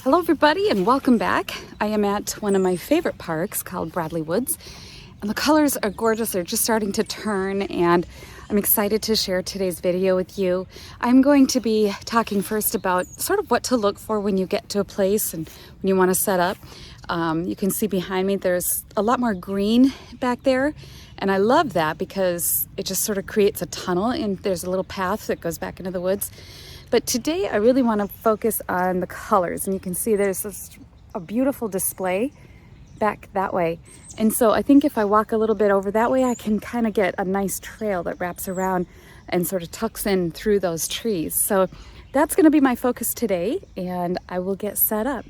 Hello everybody and welcome back. I am at one of my favorite parks called Bradley Woods, and the colors are gorgeous. They're just starting to turn, and I'm excited to share today's video with you. I'm going to be talking first about sort of what to look for when you get to a place and when you want to set up. You can see behind me there's a lot more green back there, and I love that because it just sort of creates a tunnel, and there's a little path that goes back into the woods. But today I really want to focus on the colors, and you can see there's a beautiful display back that way. And so I think if I walk a little bit over that way, I can kind of get a nice trail that wraps around and sort of tucks in through those trees. So that's going to be my focus today, and I will get set up.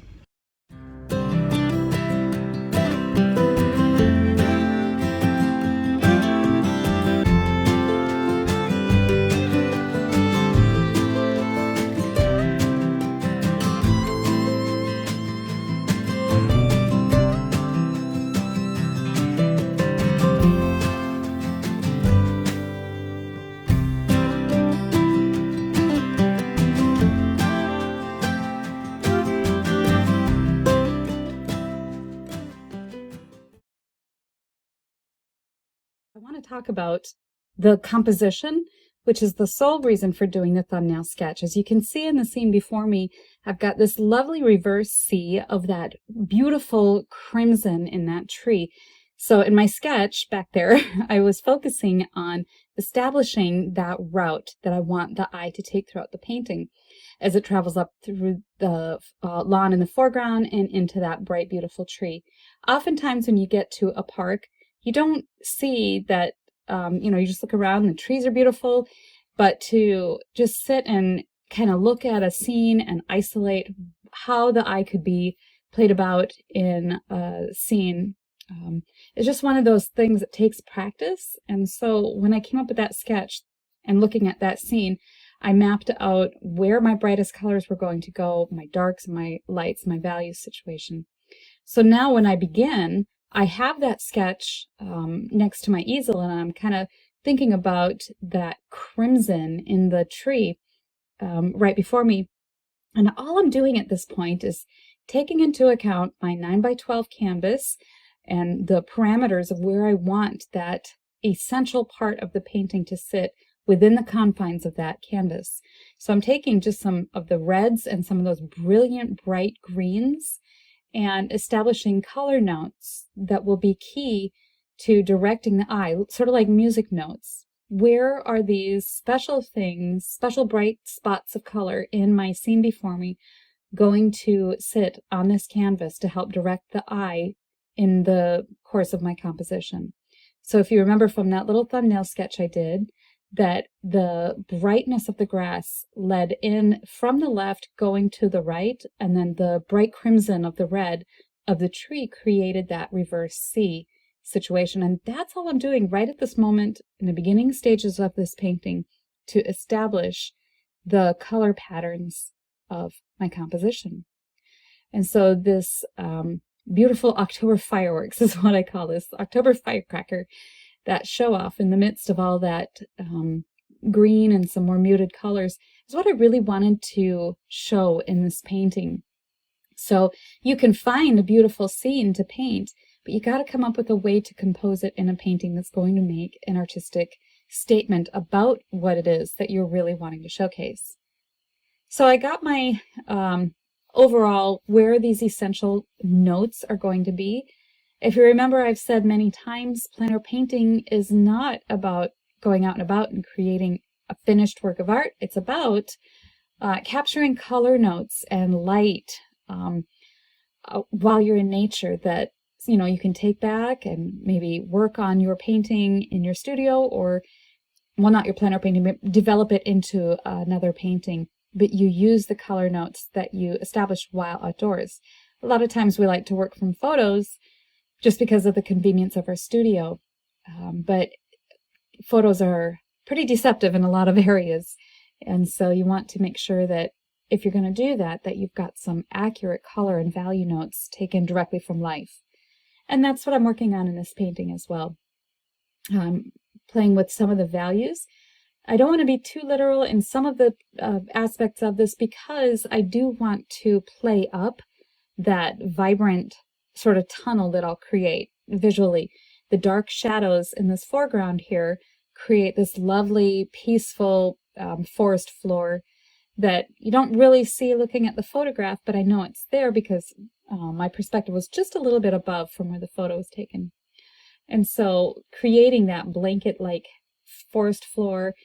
I want to talk about the composition, which is the sole reason for doing the thumbnail sketch. As you can see in the scene before me, I've got this lovely reverse C of that beautiful crimson in that tree. So in my sketch back there, I was focusing on establishing that route that I want the eye to take throughout the painting as it travels up through the lawn in the foreground and into that bright, beautiful tree. Oftentimes when you get to a park, you don't see that, you just look around, the trees are beautiful, but to just sit and kind of look at a scene and isolate how the eye could be played about in a scene is just one of those things that takes practice. And so when I came up with that sketch and looking at that scene, I mapped out where my brightest colors were going to go, my darks, my lights, my values situation. So now when I begin, I have that sketch next to my easel, and I'm kind of thinking about that crimson in the tree right before me. And all I'm doing at this point is taking into account my 9x12 canvas and the parameters of where I want that essential part of the painting to sit within the confines of that canvas. So I'm taking just some of the reds and some of those brilliant bright greens and establishing color notes that will be key to directing the eye, sort of like music notes. Where are these special things, special bright spots of color in my scene before me going to sit on this canvas to help direct the eye in the course of my composition? So if you remember from that little thumbnail sketch I did, that the brightness of the grass led in from the left going to the right, and then the bright crimson of the red of the tree created that reverse C situation. And that's all I'm doing right at this moment in the beginning stages of this painting to establish the color patterns of my composition. And so this beautiful October fireworks is what I call this, October firecracker, that Showoff in the midst of all that green and some more muted colors is what I really wanted to show in this painting. So you can find a beautiful scene to paint, but you got to come up with a way to compose it in a painting that's going to make an artistic statement about what it is that you're really wanting to showcase. So I got my overall where these essential notes are going to be. If you remember, I've said many times, plein air painting is not about going out and about and creating a finished work of art. It's about capturing color notes and light while you're in nature that, you can take back and maybe work on your painting in your studio, or, well, not your plein air painting, but develop it into another painting. But you use the color notes that you establish while outdoors. A lot of times we like to work from photos just because of the convenience of our studio. But photos are pretty deceptive in a lot of areas. And so you want to make sure that if you're going to do that, that you've got some accurate color and value notes taken directly from life. And that's what I'm working on in this painting as well. Playing with some of the values I don't want to be too literal in some of the aspects of this because I do want to play up that vibrant sort of tunnel that I'll create visually. The dark shadows in this foreground here create this lovely, peaceful forest floor that you don't really see looking at the photograph, but I know it's there because my perspective was just a little bit above from where the photo was taken. And so creating that blanket-like forest floor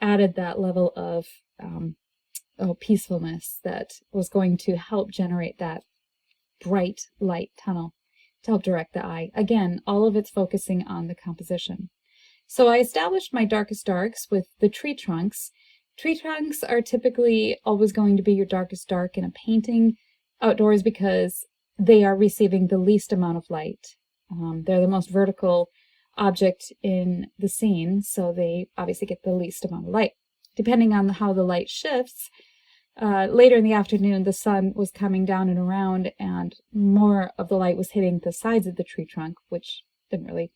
added that level of peacefulness that was going to help generate that bright light tunnel to help direct the eye. Again, all of it's focusing on the composition. So I established my darkest darks with the tree trunks. Tree trunks are typically always going to be your darkest dark in a painting outdoors because they are receiving the least amount of light. They're the most vertical object in the scene, so they obviously get the least amount of light. Depending on how the light shifts, later in the afternoon, the sun was coming down and around, and more of the light was hitting the sides of the tree trunk, which didn't really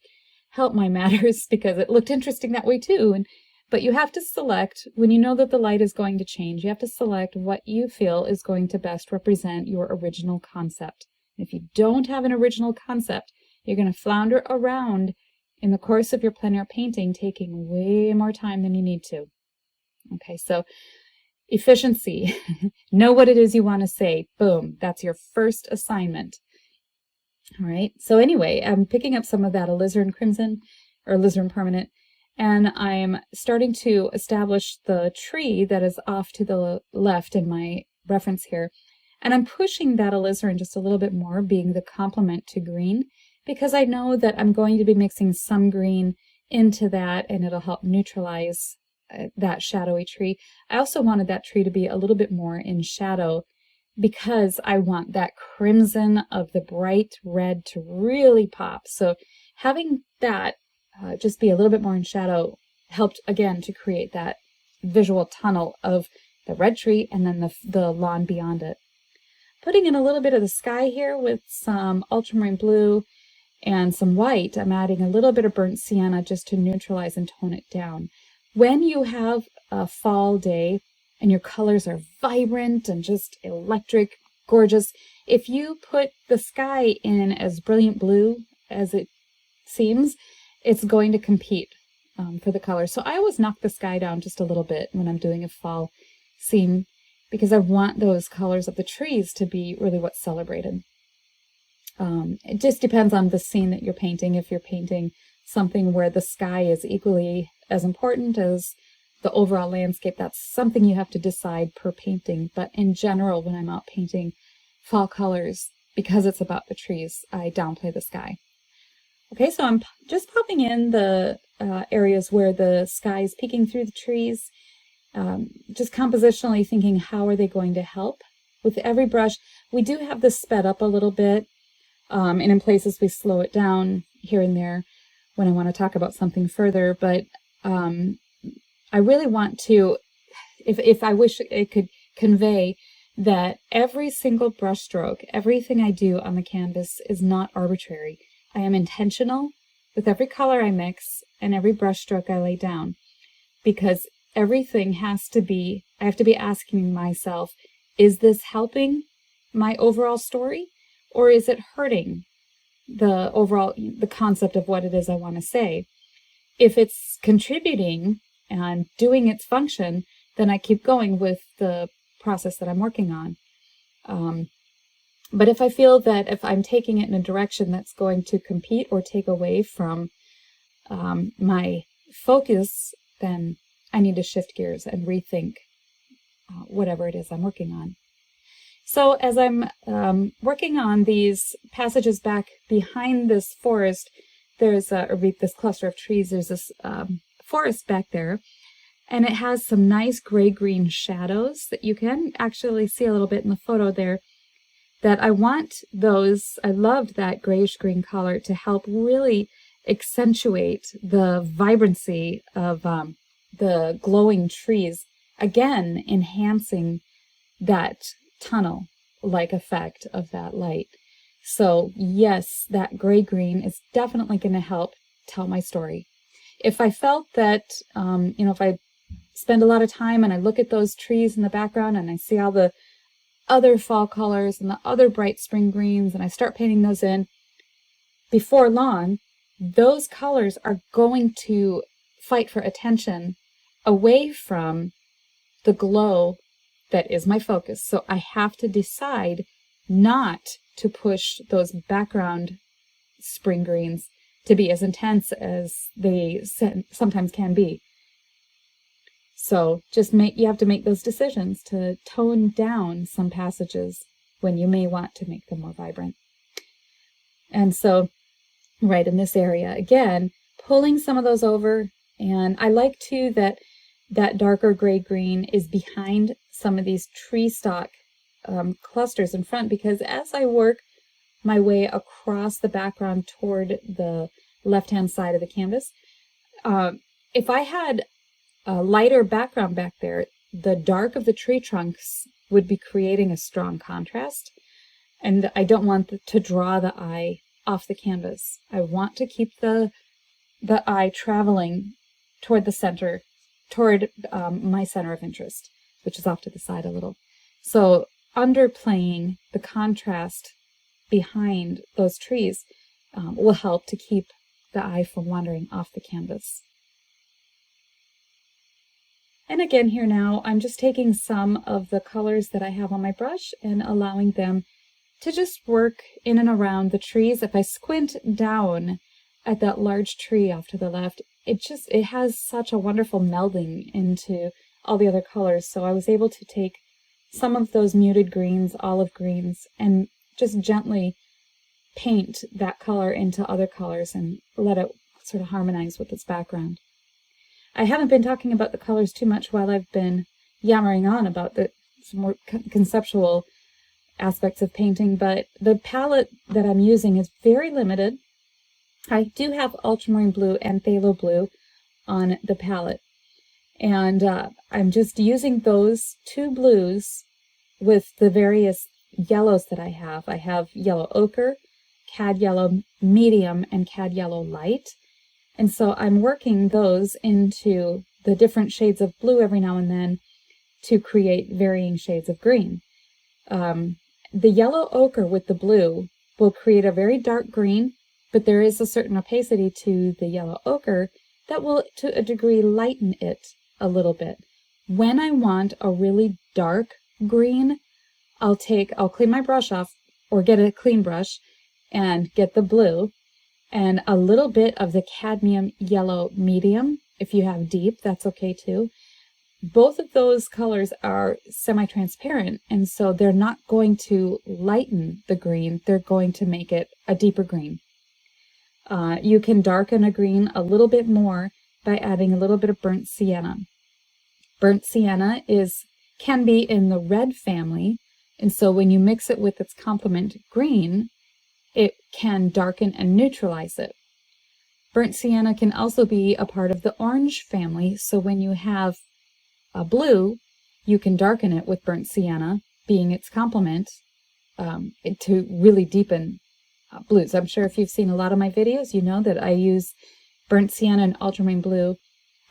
help my matters because it looked interesting that way too. But you have to select, when you know that the light is going to change, you have to select what you feel is going to best represent your original concept. If you don't have an original concept, you're going to flounder around in the course of your plein air painting, taking way more time than you need to. Okay, so efficiency. Know what it is you want to say. Boom, that's your first assignment. All right, so anyway, I'm picking up some of that alizarin crimson, or alizarin permanent, and I'm starting to establish the tree that is off to the left in my reference here. And I'm pushing that alizarin just a little bit more, being the complement to green, because I know that I'm going to be mixing some green into that, and it'll help neutralize that shadowy tree. I also wanted that tree to be a little bit more in shadow because I want that crimson of the bright red to really pop. So having that just be a little bit more in shadow helped, again, to create that visual tunnel of the red tree and then the lawn beyond it. Putting in a little bit of the sky here with some ultramarine blue and some white, I'm adding a little bit of burnt sienna just to neutralize and tone it down. When you have a fall day and your colors are vibrant and just electric, gorgeous, if you put the sky in as brilliant blue as it seems, it's going to compete for the color. So I always knock the sky down just a little bit when I'm doing a fall scene because I want those colors of the trees to be really what's celebrated. It just depends on the scene that you're painting. If you're painting something where the sky is equally as important as the overall landscape, that's something you have to decide per painting. But in general, when I'm out painting fall colors, because it's about the trees, I downplay the sky. Okay, so I'm just popping in the areas where the sky is peeking through the trees, just compositionally thinking, how are they going to help? With every brush, we do have this sped up a little bit, and in places we slow it down here and there when I want to talk about something further, but I really want to, if I wish it could convey that every single brush stroke, everything I do on the canvas is not arbitrary. I am intentional with every color I mix and every brush stroke I lay down, because everything has to be, I have to be asking myself, is this helping my overall story, or is it hurting the overall, the concept of what it is I want to say? If it's contributing and doing its function, then I keep going with the process that I'm working on. But if I feel that if I'm taking it in a direction that's going to compete or take away from my focus, then I need to shift gears and rethink whatever it is I'm working on. So as I'm working on these passages back behind this forest, there's this cluster of trees, there's this forest back there, and it has some nice gray-green shadows that you can actually see a little bit in the photo there, that I want those, I loved that grayish-green color to help really accentuate the vibrancy of the glowing trees, again, enhancing that tunnel-like effect of that light. So yes, that gray-green is definitely going to help tell my story. If I felt that, if I spend a lot of time and I look at those trees in the background and I see all the other fall colors and the other bright spring greens, and I start painting those in, before long, those colors are going to fight for attention away from the glow that is my focus. So I have to decide not to push those background spring greens to be as intense as they sometimes can be. So you have to make those decisions to tone down some passages when you may want to make them more vibrant. And so right in this area, again, pulling some of those over. And I like too that darker gray green is behind some of these tree stalk clusters in front, because as I work my way across the background toward the left-hand side of the canvas, if I had a lighter background back there, the dark of the tree trunks would be creating a strong contrast, and I don't want to draw the eye off the canvas. I want to keep the eye traveling toward the center, toward my center of interest, which is off to the side a little. So underplaying the contrast behind those trees will help to keep the eye from wandering off the canvas. And again here now, I'm just taking some of the colors that I have on my brush and allowing them to just work in and around the trees. If I squint down at that large tree off to the left, it has such a wonderful melding into all the other colors. So I was able to take some of those muted greens, olive greens, and just gently paint that color into other colors and let it sort of harmonize with its background. I haven't been talking about the colors too much while I've been yammering on about some more conceptual aspects of painting, but the palette that I'm using is very limited. I do have ultramarine blue and phthalo blue on the palette, and I'm just using those two blues with the various yellows that I have. I have yellow ochre, cad yellow medium, and cad yellow light. And so I'm working those into the different shades of blue every now and then to create varying shades of green. The yellow ochre with the blue will create a very dark green, but there is a certain opacity to the yellow ochre that will, to a degree, lighten it a little bit. When I want a really dark green, I'll clean my brush off or get a clean brush and get the blue and a little bit of the cadmium yellow medium. If you have deep, that's okay too. Both of those colors are semi-transparent, and so they're not going to lighten the green, they're going to make it a deeper green. You can darken a green a little bit more by adding a little bit of burnt sienna. Burnt sienna can be in the red family, and so when you mix it with its complement green, it can darken and neutralize it. Burnt sienna can also be a part of the orange family, so when you have a blue, you can darken it with burnt sienna, being its complement, to really deepen blues. I'm sure if you've seen a lot of my videos, you know that I use burnt sienna and ultramarine blue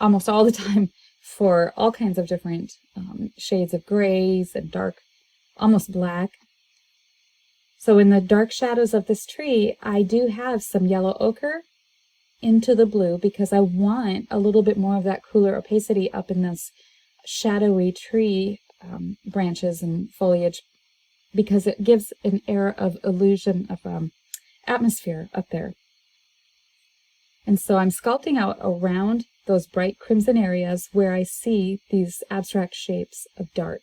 almost all the time for all kinds of different shades of grays and dark, almost black. So in the dark shadows of this tree, I do have some yellow ochre into the blue because I want a little bit more of that cooler opacity up in this shadowy tree branches and foliage, because it gives an air of illusion of atmosphere up there. And so I'm sculpting out around those bright crimson areas where I see these abstract shapes of dark,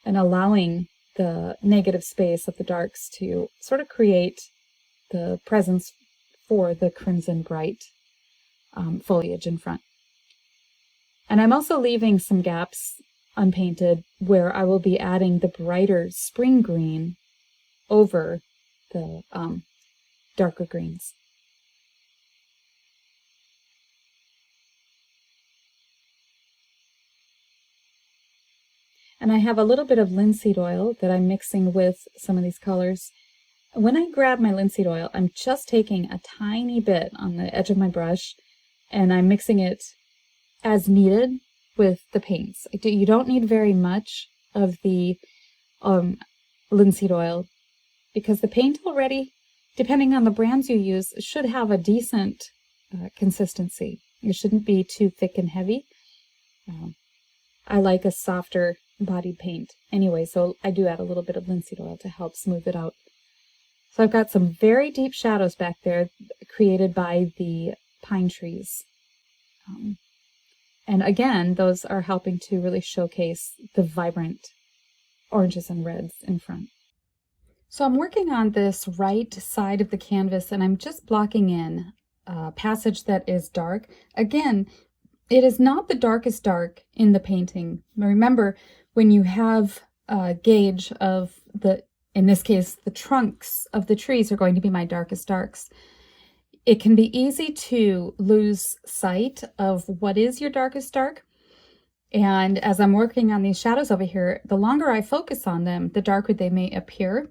and allowing the negative space of the darks to sort of create the presence for the crimson bright foliage in front. And I'm also leaving some gaps unpainted where I will be adding the brighter spring green over the darker greens. And I have a little bit of linseed oil that I'm mixing with some of these colors. When I grab my linseed oil, I'm just taking a tiny bit on the edge of my brush, and I'm mixing it as needed with the paints. You don't need very much of the linseed oil, because the paint already, depending on the brands you use, should have a decent consistency. It shouldn't be too thick and heavy. I like a softer bodied paint anyway, so I do add a little bit of linseed oil to help smooth it out. So I've got some very deep shadows back there created by the pine trees. And again, those are helping to really showcase the vibrant oranges and reds in front. So I'm working on this right side of the canvas, and I'm just blocking in a passage that is dark. Again, it is not the darkest dark in the painting. Remember, when you have a gauge of in this case, the trunks of the trees are going to be my darkest darks. It can be easy to lose sight of what is your darkest dark. And as I'm working on these shadows over here, the longer I focus on them, the darker they may appear.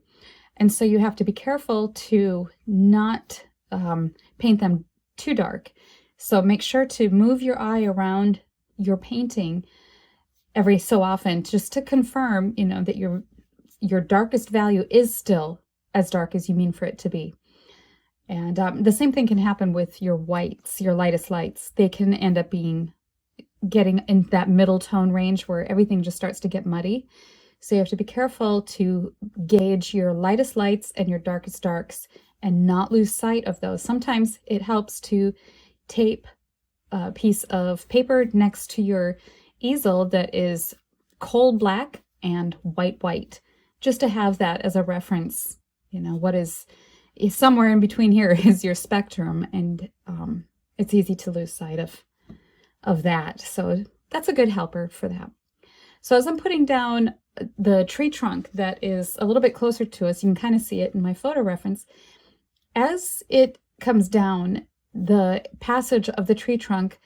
And so you have to be careful to not paint them too dark. So make sure to move your eye around your painting every so often, just to confirm, that your darkest value is still as dark as you mean for it to be. And the same thing can happen with your whites, your lightest lights. They can end up getting in that middle tone range where everything just starts to get muddy. So you have to be careful to gauge your lightest lights and your darkest darks and not lose sight of those. Sometimes it helps to tape a piece of paper next to your easel that is coal black and white, just to have that as a reference. What is somewhere in between here is your spectrum, and it's easy to lose sight of that. So that's a good helper for that. So as I'm putting down the tree trunk that is a little bit closer to us, you can kind of see it in my photo reference. As it comes down, the passage of the tree trunk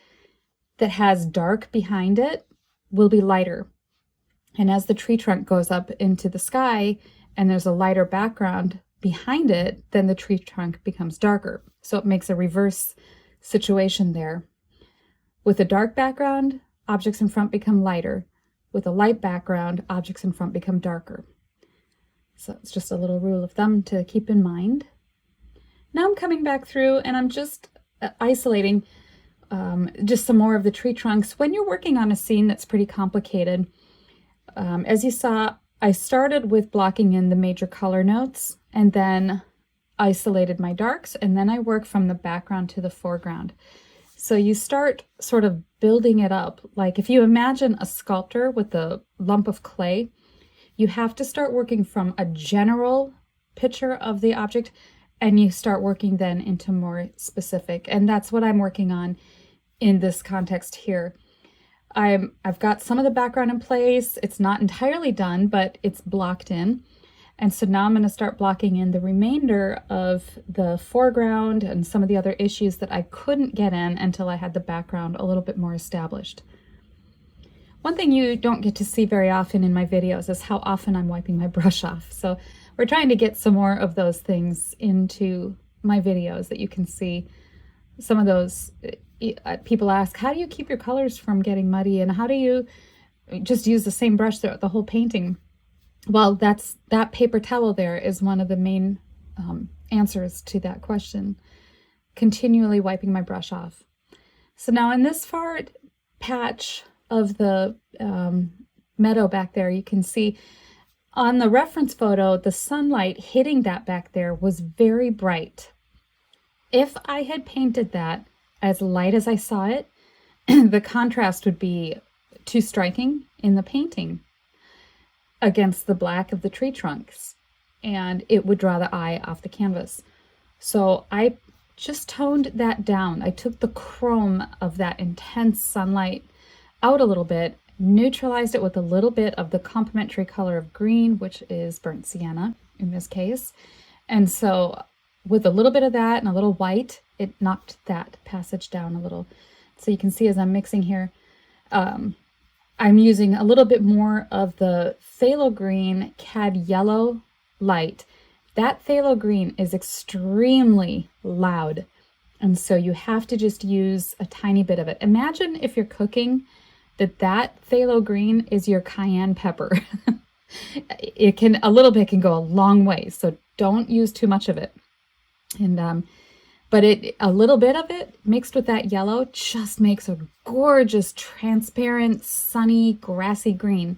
that has dark behind it will be lighter. And as the tree trunk goes up into the sky and there's a lighter background behind it, then the tree trunk becomes darker. So it makes a reverse situation there. With a dark background, objects in front become lighter. With a light background, objects in front become darker. So it's just a little rule of thumb to keep in mind. Now I'm coming back through and I'm just isolating just some more of the tree trunks. When you're working on a scene that's pretty complicated, as you saw, I started with blocking in the major color notes and then isolated my darks, and then I work from the background to the foreground. So you start sort of building it up. Like if you imagine a sculptor with a lump of clay, you have to start working from a general picture of the object, and you start working then into more specific. And that's what I'm working on in this context here. I've got some of the background in place. It's not entirely done, but it's blocked in. And so now I'm going to start blocking in the remainder of the foreground and some of the other issues that I couldn't get in until I had the background a little bit more established. One thing you don't get to see very often in my videos is how often I'm wiping my brush off. So we're trying to get some more of those things into my videos that you can see. Some of those people ask, how do you keep your colors from getting muddy, and how do you just use the same brush throughout the whole painting? Well, that paper towel there is one of the main answers to that question. Continually wiping my brush off. So now in this far patch of the meadow back there, you can see on the reference photo, the sunlight hitting that back there was very bright. If I had painted that as light as I saw it, the contrast would be too striking in the painting against the black of the tree trunks, and it would draw the eye off the canvas. So I just toned that down. I took the chrome of that intense sunlight out a little bit, neutralized it with a little bit of the complementary color of green, which is burnt sienna in this case. And so with a little bit of that and a little white, it knocked that passage down a little. So you can see as I'm mixing here, I'm using a little bit more of the phthalo green cad yellow light. That phthalo green is extremely loud, and so you have to just use a tiny bit of it. Imagine if you're cooking that phthalo green is your cayenne pepper. A little bit can go a long way, so don't use too much of it. And but a little bit of it mixed with that yellow just makes a gorgeous, transparent, sunny, grassy green.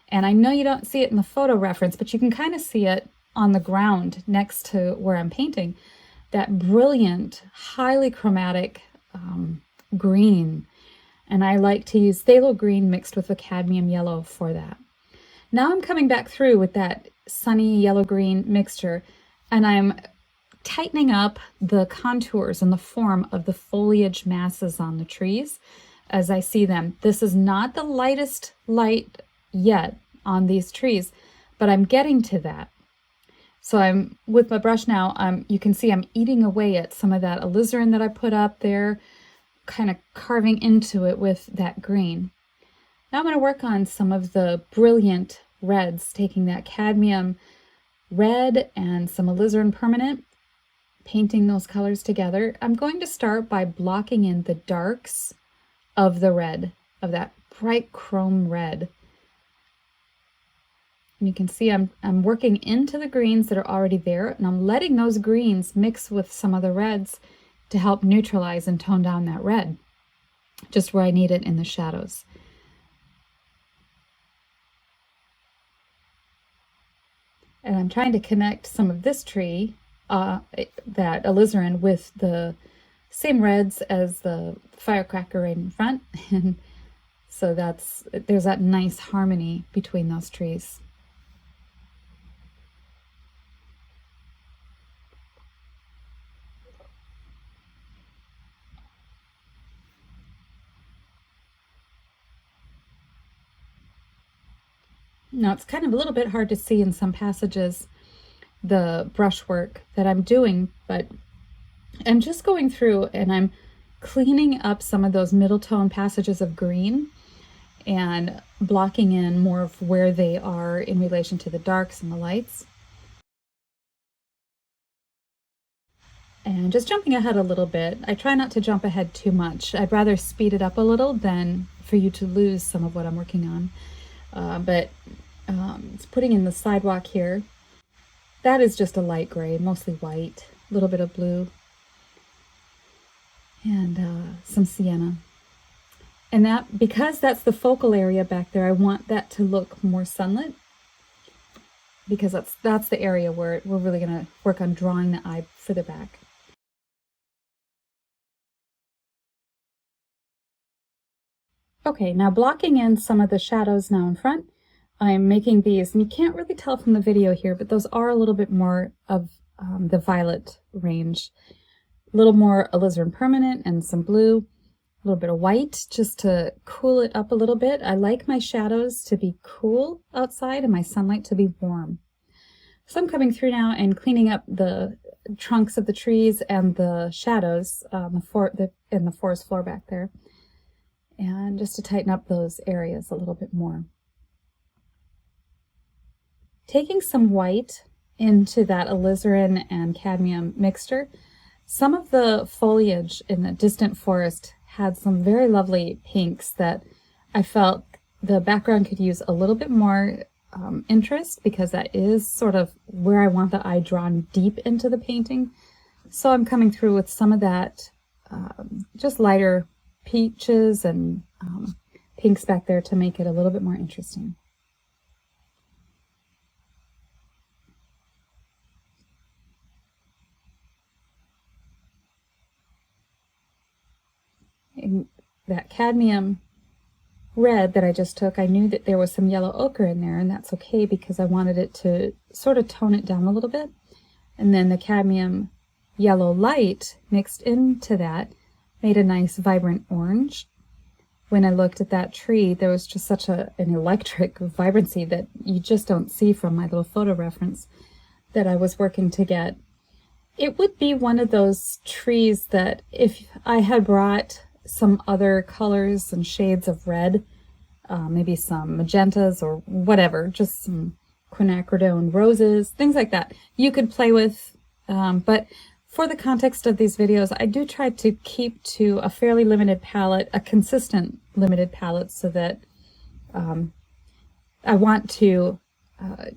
And I know you don't see it in the photo reference, but you can kind of see it on the ground next to where I'm painting. That brilliant, highly chromatic green. And I like to use phthalo green mixed with the cadmium yellow for that. Now I'm coming back through with that sunny yellow-green mixture, and I'm tightening up the contours and the form of the foliage masses on the trees as I see them. This is not the lightest light yet on these trees, but I'm getting to that. So I'm with my brush now, you can see I'm eating away at some of that alizarin that I put up there, kind of carving into it with that green. Now I'm going to work on some of the brilliant reds, taking that cadmium red and some alizarin permanent, painting those colors together. I'm going to start by blocking in the darks of the red, of that bright chrome red. And you can see I'm working into the greens that are already there, and I'm letting those greens mix with some of the reds to help neutralize and tone down that red, just where I need it in the shadows. And I'm trying to connect some of this tree, that alizarin, with the same reds as the firecracker right in front. And so there's that nice harmony between those trees. Now it's kind of a little bit hard to see in some passages the brushwork that I'm doing, but I'm just going through and I'm cleaning up some of those middle tone passages of green and blocking in more of where they are in relation to the darks and the lights. And just jumping ahead a little bit, I try not to jump ahead too much. I'd rather speed it up a little than for you to lose some of what I'm working on. But it's putting in the sidewalk here. That is just a light gray, mostly white, a little bit of blue, and some sienna. And that, because that's the focal area back there, I want that to look more sunlit, because that's the area where we're really going to work on drawing the eye further back. Okay, now blocking in some of the shadows now in front, I'm making these, and you can't really tell from the video here, but those are a little bit more of the violet range. A little more alizarin permanent and some blue, a little bit of white just to cool it up a little bit. I like my shadows to be cool outside and my sunlight to be warm. So I'm coming through now and cleaning up the trunks of the trees and the shadows in the forest floor back there. And just to tighten up those areas a little bit more. Taking some white into that alizarin and cadmium mixture, some of the foliage in the distant forest had some very lovely pinks that I felt the background could use a little bit more interest, because that is sort of where I want the eye drawn deep into the painting. So I'm coming through with some of that just lighter peaches and pinks back there to make it a little bit more interesting. And that cadmium red that I just took, I knew that there was some yellow ochre in there, and that's okay because I wanted it to sort of tone it down a little bit. And then the cadmium yellow light mixed into that made a nice vibrant orange. When I looked at that tree, there was just such an electric vibrancy that you just don't see from my little photo reference that I was working to get. It would be one of those trees that if I had brought some other colors and shades of red, maybe some magentas or whatever, just some quinacridone roses, things like that, you could play with. But For the context of these videos, I do try to keep to a fairly limited palette, a consistent limited palette, so that I want to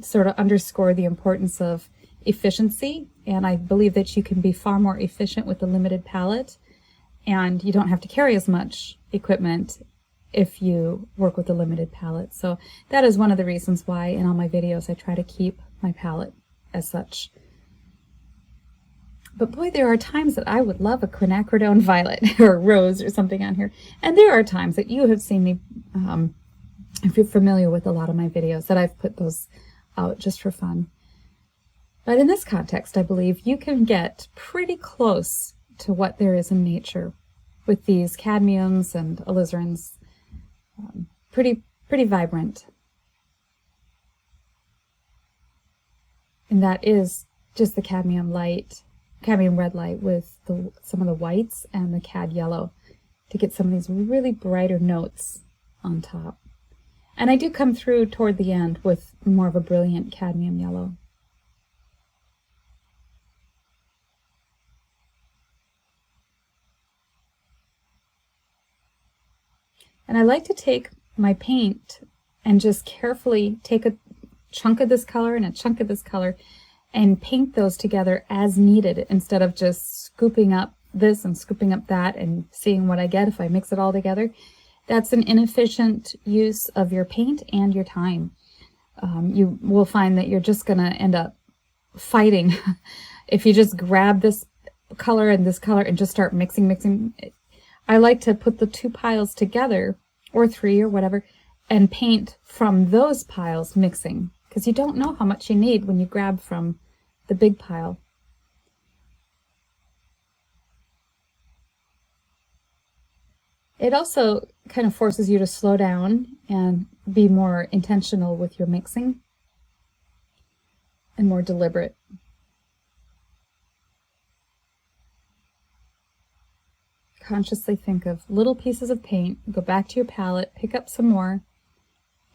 sort of underscore the importance of efficiency, and I believe that you can be far more efficient with a limited palette, and you don't have to carry as much equipment if you work with a limited palette. So that is one of the reasons why in all my videos I try to keep my palette as such. But boy, there are times that I would love a quinacridone violet or rose or something on here. And there are times that you have seen me, if you're familiar with a lot of my videos, that I've put those out just for fun. But in this context, I believe you can get pretty close to what there is in nature with these cadmiums and alizarans. Pretty vibrant. And that is just the cadmium red light with some of the whites and the cad yellow to get some of these really brighter notes on top. And I do come through toward the end with more of a brilliant cadmium yellow. And I like to take my paint and just carefully take a chunk of this color and a chunk of this color and paint those together as needed, instead of just scooping up this and scooping up that and seeing what I get if I mix it all together. That's an inefficient use of your paint and your time. You will find that you're just going to end up fighting if you just grab this color and just start mixing. I like to put the two piles together, or three or whatever, and paint from those piles mixing, because you don't know how much you need when you grab from the big pile. It also kind of forces you to slow down and be more intentional with your mixing and more deliberate. Consciously think of little pieces of paint, go back to your palette, pick up some more,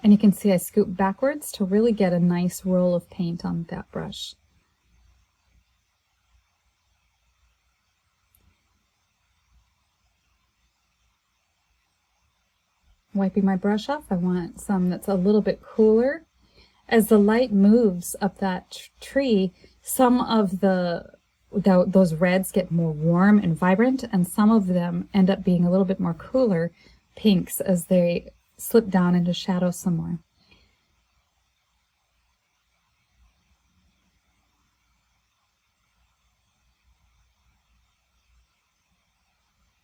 and you can see I scoop backwards to really get a nice roll of paint on that brush. Wiping my brush off, I want some that's a little bit cooler. As the light moves up that tree, some of those reds get more warm and vibrant, and some of them end up being a little bit more cooler pinks as they slip down into shadow some more.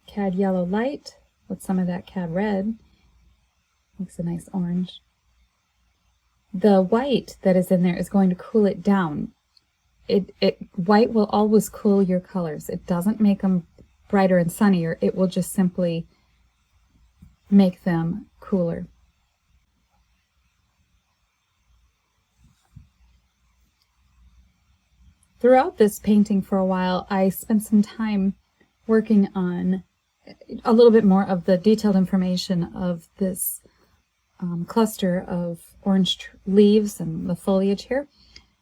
Cad yellow light with some of that cad red makes a nice orange. The white that is in there is going to cool it down. White will always cool your colors. It doesn't make them brighter and sunnier. It will just simply make them cooler. Throughout this painting for a while, I spent some time working on a little bit more of the detailed information of this cluster of orange leaves and the foliage here.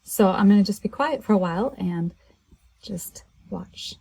So I'm going to just be quiet for a while and just watch.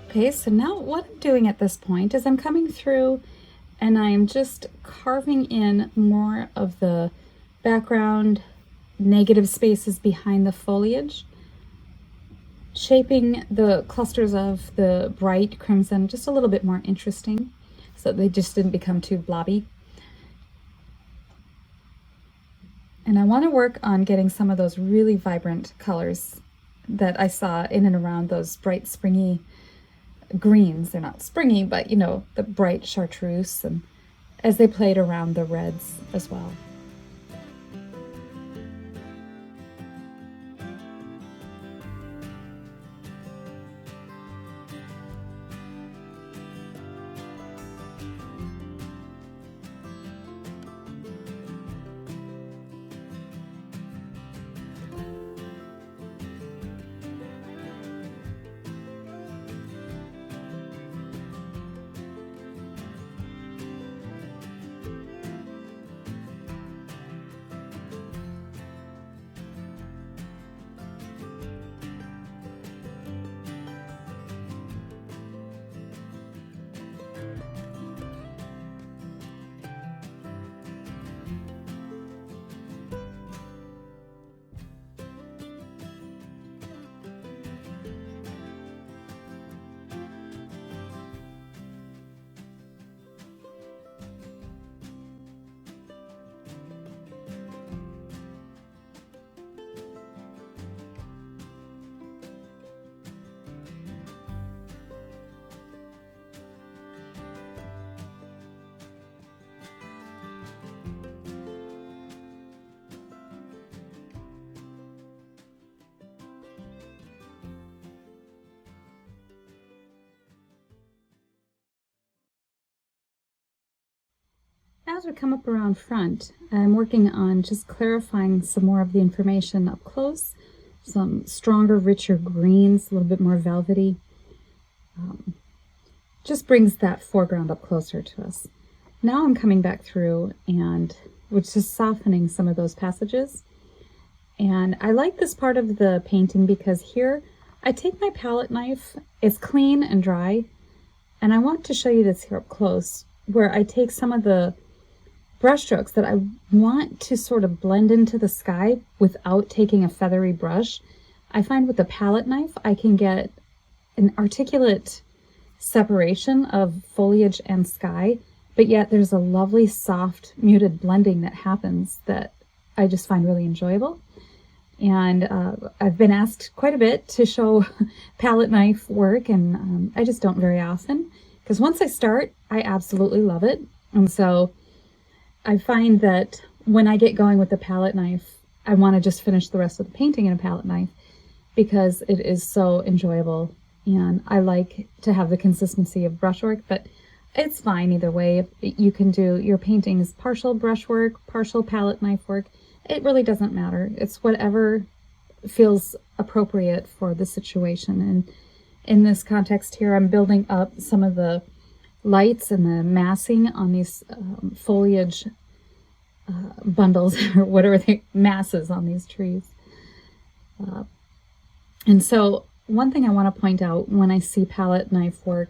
Okay, so now what I'm doing at this point is I'm coming through and I'm just carving in more of the background negative spaces behind the foliage, shaping the clusters of the bright crimson just a little bit more interesting so they just didn't become too blobby. And I want to work on getting some of those really vibrant colors that I saw in and around those bright springy greens. They're not springy, but you know, the bright chartreuse, and as they played around the reds as well. As we come up around front, I'm working on just clarifying some more of the information up close, some stronger, richer greens, a little bit more velvety. Just brings that foreground up closer to us. Now I'm coming back through and which is softening some of those passages. And I like this part of the painting because here I take my palette knife, it's clean and dry, and I want to show you this here up close, where I take some of the brush strokes that I want to sort of blend into the sky without taking a feathery brush. I find with the palette knife I can get an articulate separation of foliage and sky, but yet there's a lovely soft muted blending that happens that I just find really enjoyable. And I've been asked quite a bit to show palette knife work, and I just don't very often, because once I start I absolutely love it. And so I find that when I get going with the palette knife, I want to just finish the rest of the painting in a palette knife because it is so enjoyable, and I like to have the consistency of brushwork, but it's fine either way. You can do your paintings partial brushwork, partial palette knife work. It really doesn't matter. It's whatever feels appropriate for the situation. And in this context here, I'm building up some of the lights and the massing on these foliage bundles or whatever they masses on these trees. And so one thing I want to point out when I see palette knife work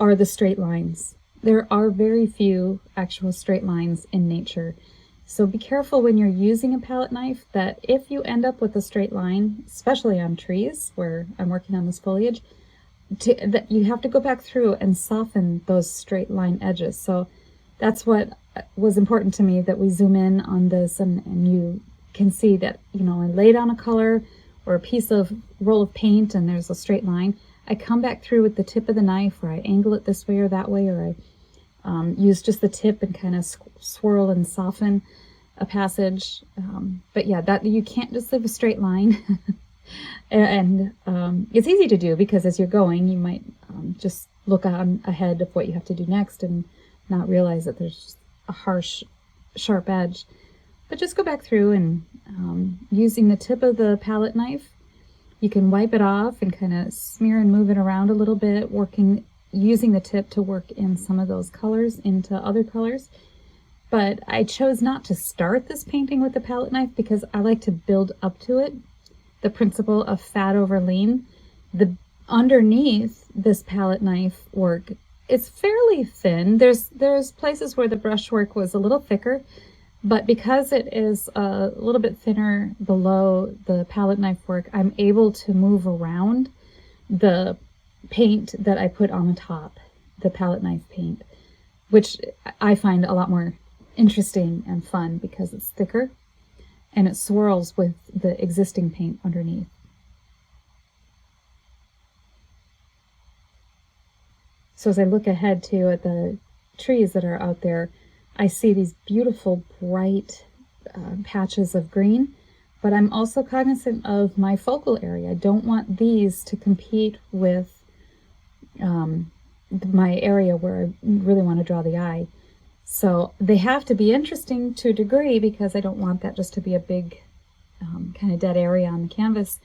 are the straight lines. There are very few actual straight lines in nature. So be careful when you're using a palette knife that if you end up with a straight line, especially on trees where I'm working on this foliage, that you have to go back through and soften those straight line edges. So that's what was important to me, that we zoom in on this and you can see that, you know, I lay down a color or a piece of roll of paint and there's a straight line. I come back through with the tip of the knife, or I angle it this way or that way, or I use just the tip and kind of swirl and soften a passage. But yeah, that you can't just leave a straight line. And it's easy to do because as you're going, you might just look on ahead of what you have to do next and not realize that there's just a harsh, sharp edge. But just go back through and using the tip of the palette knife, you can wipe it off and kind of smear and move it around a little bit, using the tip to work in some of those colors into other colors. But I chose not to start this painting with the palette knife because I like to build up to it. The principle of fat over lean. The underneath this palette knife work, it's fairly thin. There's places where the brushwork was a little thicker, but because it is a little bit thinner below the palette knife work, I'm able to move around the paint that I put on the top, the palette knife paint, which I find a lot more interesting and fun because it's thicker and it swirls with the existing paint underneath. So as I look ahead too at the trees that are out there, I see these beautiful bright patches of green, but I'm also cognizant of my focal area. I don't want these to compete with my area where I really want to draw the eye. So they have to be interesting to a degree because I don't want that just to be a big kind of dead area on the canvas,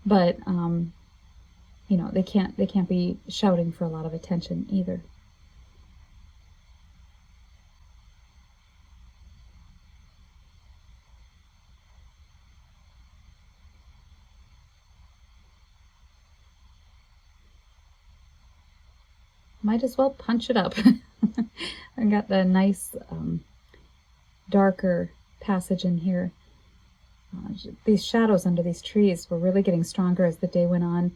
but you know, they can't be shouting for a lot of attention either. Might as well punch it up. I got the nice darker passage in here. These shadows under these trees were really getting stronger as the day went on,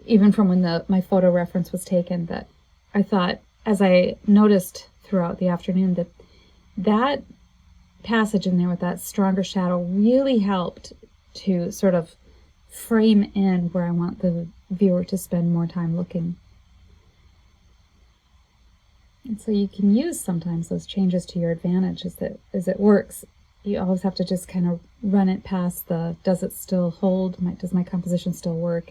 even from when my photo reference was taken, that I thought, as I noticed throughout the afternoon, that passage in there with that stronger shadow really helped to sort of frame in where I want the viewer to spend more time looking. And so you can use sometimes those changes to your advantage as it works. You always have to just kind of run it past does it still hold? Does my composition still work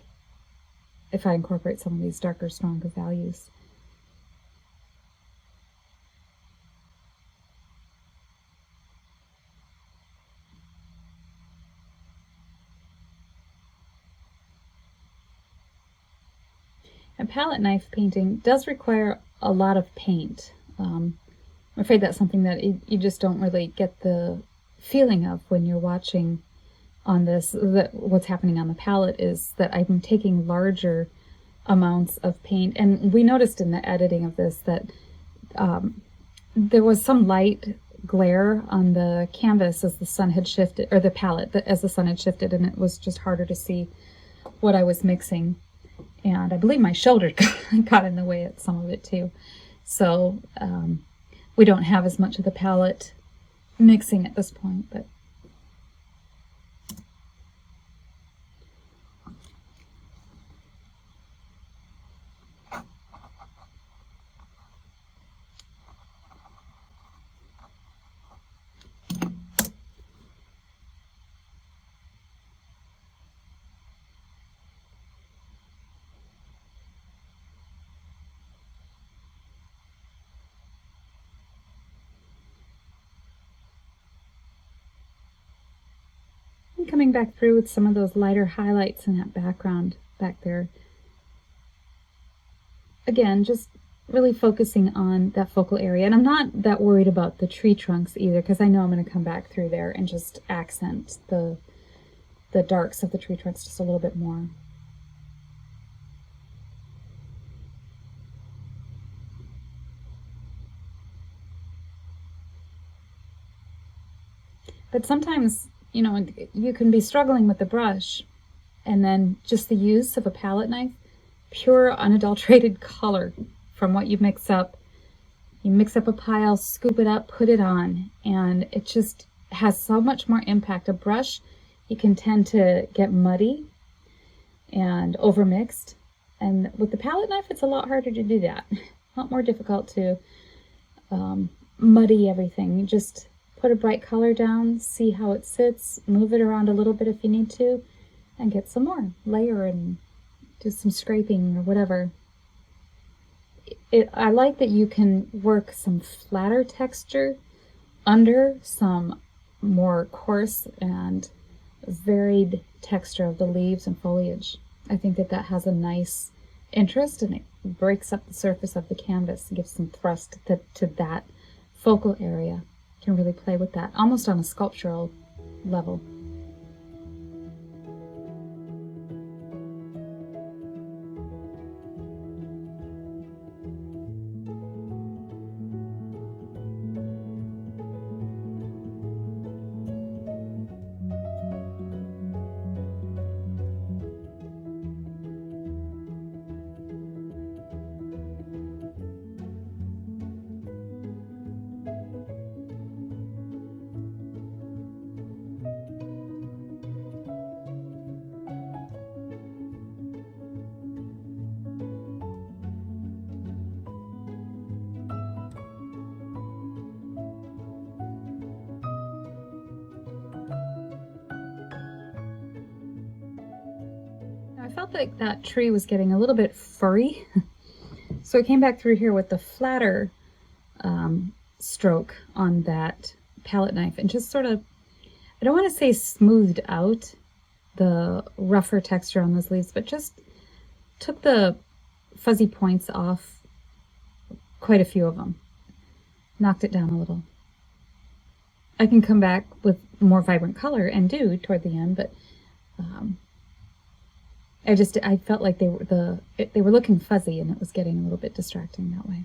if I incorporate some of these darker, stronger values? And palette knife painting does require a lot of paint. I'm afraid that's something that you just don't really get the feeling of when you're watching on this. That what's happening on the palette is that I'm taking larger amounts of paint, and we noticed in the editing of this that there was some light glare on the canvas as the sun had shifted, or the palette as the sun had shifted, and it was just harder to see what I was mixing. And I believe my shoulder got in the way at some of it too. So we don't have as much of the palette mixing at this point, but I'm coming back through with some of those lighter highlights in that background back there. Again, just really focusing on that focal area. And I'm not that worried about the tree trunks either, because I know I'm going to come back through there and just accent the darks of the tree trunks just a little bit more. But sometimes, you know, you can be struggling with the brush, and then just the use of a palette knife, pure unadulterated color from what you mix up. You mix up a pile, scoop it up, put it on, and it just has so much more impact. A brush, you can tend to get muddy and overmixed, and with the palette knife, it's a lot harder to do that. A lot more difficult to muddy everything. You just put a bright color down, see how it sits, move it around a little bit if you need to, and get some more. Layer and do some scraping or whatever. I like that you can work some flatter texture under some more coarse and varied texture of the leaves and foliage. I think that has a nice interest, and it breaks up the surface of the canvas and gives some thrust to that focal area. Can really play with that, almost on a sculptural level. felt like that tree was getting a little bit furry. So I came back through here with the flatter stroke on that palette knife and just sort of, I don't want to say smoothed out the rougher texture on those leaves, but just took the fuzzy points off quite a few of them. Knocked it down a little. I can come back with more vibrant color and do toward the end, but I felt like they were looking fuzzy and it was getting a little bit distracting that way.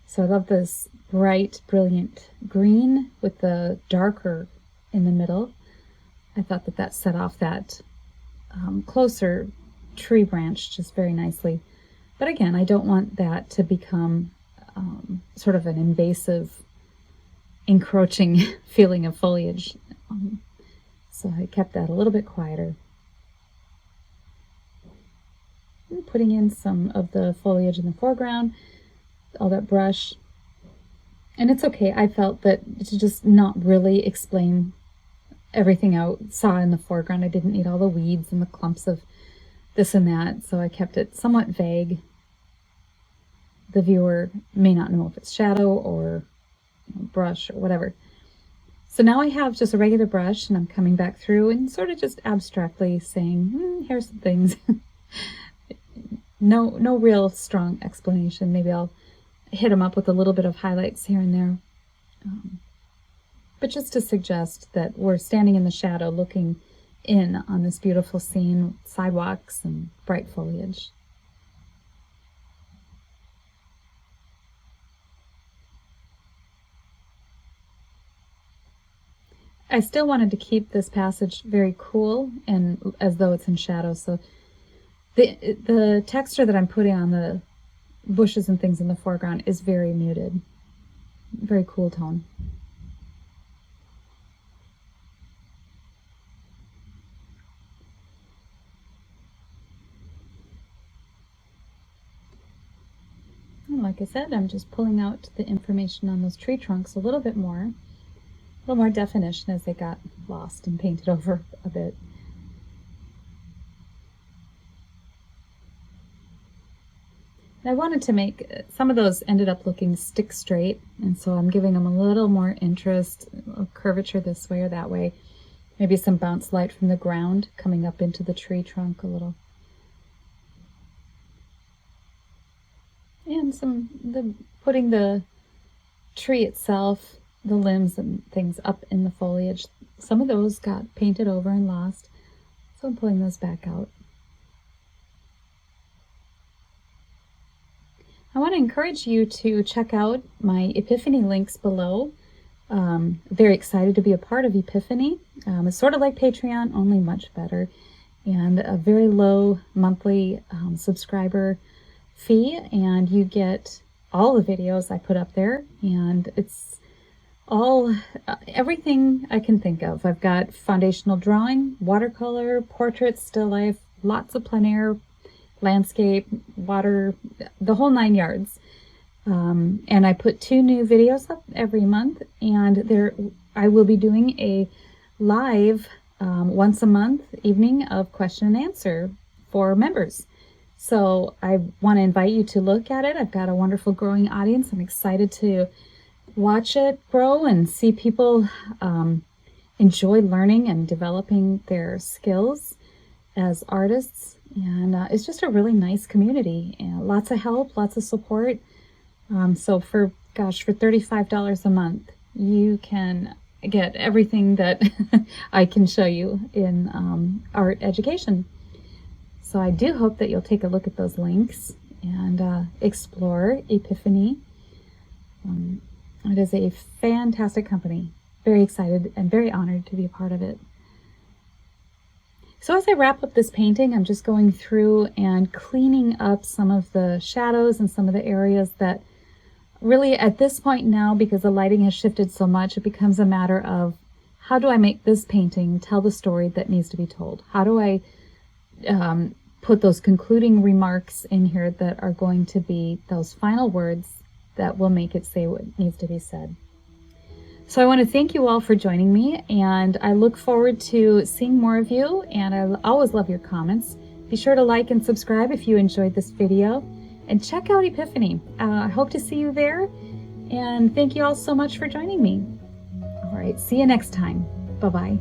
So I love this bright, brilliant green with the darker in the middle. I thought that set off that closer tree branch just very nicely. But again, I don't want that to become sort of an invasive, encroaching feeling of foliage. So I kept that a little bit quieter. And putting in some of the foliage in the foreground, all that brush. And it's okay, I felt that to just not really explain everything I saw in the foreground. I didn't need all the weeds and the clumps of this and that, so I kept it somewhat vague. The viewer may not know if it's shadow or brush or whatever. So now I have just a regular brush and I'm coming back through and sort of just abstractly saying, here's some things. No real strong explanation. Maybe I'll hit them up with a little bit of highlights here and there. But just to suggest that we're standing in the shadow looking in on this beautiful scene, sidewalks and bright foliage. I still wanted to keep this passage very cool and as though it's in shadow, so the texture that I'm putting on the bushes and things in the foreground is very muted, very cool tone. And like I said, I'm just pulling out the information on those tree trunks a little more definition as they got lost and painted over a bit. I wanted to make some of those ended up looking stick straight, and so I'm giving them a little more interest, a little curvature this way or that way. Maybe some bounce light from the ground coming up into the tree trunk a little. And putting the tree itself, the limbs and things up in the foliage. Some of those got painted over and lost, so I'm pulling those back out. I want to encourage you to check out my Epiphany links below. Very excited to be a part of Epiphany. It's sort of like Patreon, only much better, and a very low monthly subscriber fee, and you get all the videos I put up there, and it's all everything I can think of. I've got foundational drawing, watercolor, portraits, still life, lots of plein air, landscape, water, the whole 9 yards. And I put 2 new videos up every month, and I will be doing a live once a month evening of question and answer for members. So I want to invite you to look at it. I've got a wonderful growing audience. I'm excited to watch it grow and see people enjoy learning and developing their skills as artists. And it's just a really nice community, and lots of help, lots of support. So for $35 a month, you can get everything that I can show you in art education. So I do hope that you'll take a look at those links and explore Epiphany. It is a fantastic company. Very excited and very honored to be a part of it. So as I wrap up this painting, I'm just going through and cleaning up some of the shadows and some of the areas that really at this point now, because the lighting has shifted so much, it becomes a matter of how do I make this painting tell the story that needs to be told? How do I put those concluding remarks in here that are going to be those final words that will make it say what needs to be said? So I want to thank you all for joining me, and I look forward to seeing more of you, and I always love your comments. Be sure to like and subscribe if you enjoyed this video, and check out Epiphany. I hope to see you there, and thank you all so much for joining me. All right, see you next time. Bye-bye.